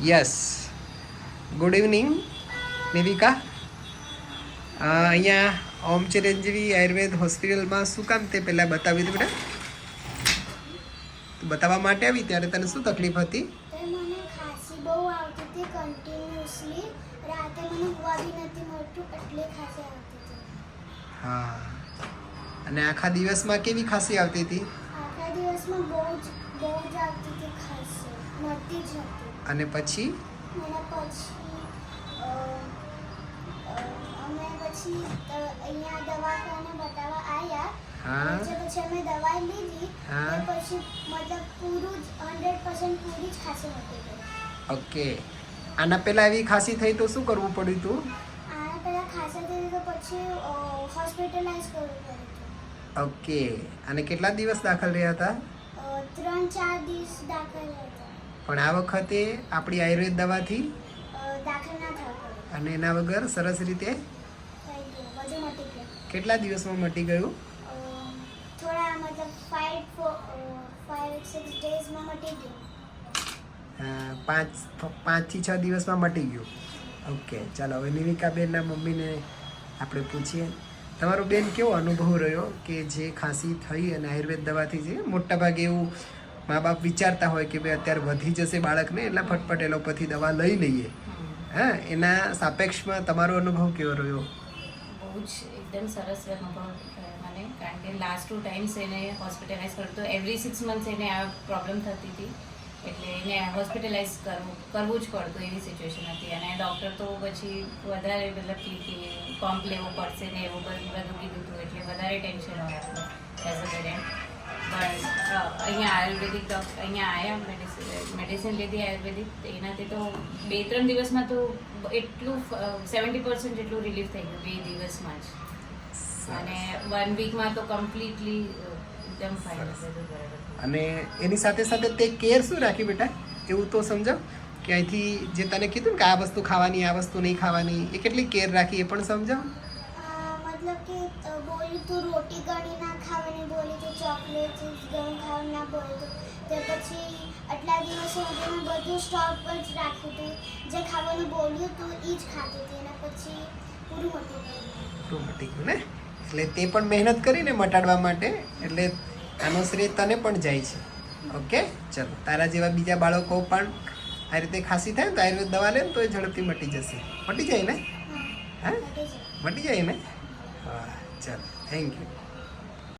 Yes, good evening નિવિકા. અહીંયા ઓમ ચિરંજીવી આયુર્વેદ હોસ્પિટલમાં શું કામ તે પહેલાં બતાવી દઉં બેટા? બતાવવા માટે આવી ત્યારે તને શું તકલીફ હતી? મને ખાંસી બહુ આવતી હતી કન્ટિન્યુઅસલી. રાતે મને હુવા બી નથી મળતું, એટલે ખાંસી આવતી હતી. હા, અને આખા દિવસમાં કેવી ખાંસી આવતી હતી? આખા દિવસમાં બહુ જ આવતી હતી ખાંસી, મળતી જ હતી. અને પછી અમે અહીંયા દવાખાને બતાવવા આવ્યા. હા, પછી અમે દવા લીધી. હા, પછી મતલબ પૂરું જ 100% પૂરી જ ખાંસી મટી ગઈ. ઓકે. આના પહેલાં એવી ખાંસી થઈ તો શું કરવું પડ્યું હતું? આના પહેલાં ખાંસી થઈ તો પછી હોસ્પિટલાઇઝ કરવું પડ્યું હતું. ઓકે. અને કેટલા દિવસ દાખલ રહ્યા હતા? 3-4 દિવસ દાખલ હતા. પણ આ વખતે આપણી આયુર્વેદ દવાથી દાખલ ના થવું પડે. અને એના વગર સરસ રીતે થઈ ગયું, બધું મટી ગયું. કેટલા દિવસમાં મટી ગયું? થોડા મતલબ 5-6 ડેઝમાં મટી ગયું. 5 થી 6 દિવસમાં મટી ગયું. ઓકે, ચાલો હવે નિવિકાબેનના મમ્મીને આપણે પૂછીએ. તમારો બેન કેવો અનુભવ રહ્યો કે જે ખાંસી થઈ અને આયુર્વેદ દવાથી જે મોટાભાગે એવું મા બાપ વિચારતા હોય કે ભાઈ અત્યારે વધી જશે બાળકને એટલે ફટફટ એલોપેથી દવા લઈ લઈએ. હા, એના સાપેક્ષમાં તમારો અનુભવ કેવો રહ્યો? બહુ જ એકદમ સરસ અનુભવ મને, કારણ કે લાસ્ટ 2 ટાઈમ્સ એને હોસ્પિટલાઇઝ કર્યું તો એવરી 6 મંથ્સ એને આ પ્રોબ્લેમ થતી હતી, એટલે એને હોસ્પિટલાઇઝ કરવું જ પડતું એવી સિચ્યુએશન હતી. અને ડૉક્ટર તો પછી વધારે મતલબ કે પંપ લેવો પડશે ને એવું બધું કીધું હતું, એટલે વધારે ટેન્શન હોય આપણે એઝ અ પેરેન્ટ. પણ અહીંયા આયુર્વેદિક અહીંયા આવ્યા, મેડિસિન લીધી આયુર્વેદિક, એનાથી તો 2-3 દિવસમાં તો એટલું 70% જેટલું રિલીફ થઈ ગયું 2 દિવસમાં જ. અને 1 વીકમાં તો કમ્પ્લીટલી એકદમ ફાઇન બધું બરાબર. અને એની સાથે સાથે તે કેર શું રાખી બેટા, એવું તો સમજાવ કે અહીંથી જે તને કીધું ને કે આ વસ્તુ ખાવાની આ વસ્તુ નહીં ખાવાની, એ કેટલી કેર રાખી એ પણ સમજાવ. મતલબ કે બોલી તું રોટી ગળી ના ખાવાની, બોલી તું ચોકલેટ ઘણું ખાવાનું ના બોલી તું. તે પછી આટલા દિવસો સુધી મેં બધું સ્ટોક પર જ રાખ્યું હતું. જે ખાવાનું બોલ્યું તું એ જ ખાતી હતી. અને પછી પૂરું મટી ગયું ને. એટલે તે પણ મહેનત કરીને મટાડવા માટે, એટલે આનો શ્રેય તને પણ જાય છે. ઓકે, ચલો. તારા જેવા બીજા બાળકો પણ આ રીતે ખાંસી થાય ને તો આયુર્વેદ દવા લે ને તો એ ઝડપથી મટી જશે. મટી જાય ને? હા, મટી જાય ને? હા, ચાલો, થેન્ક યુ.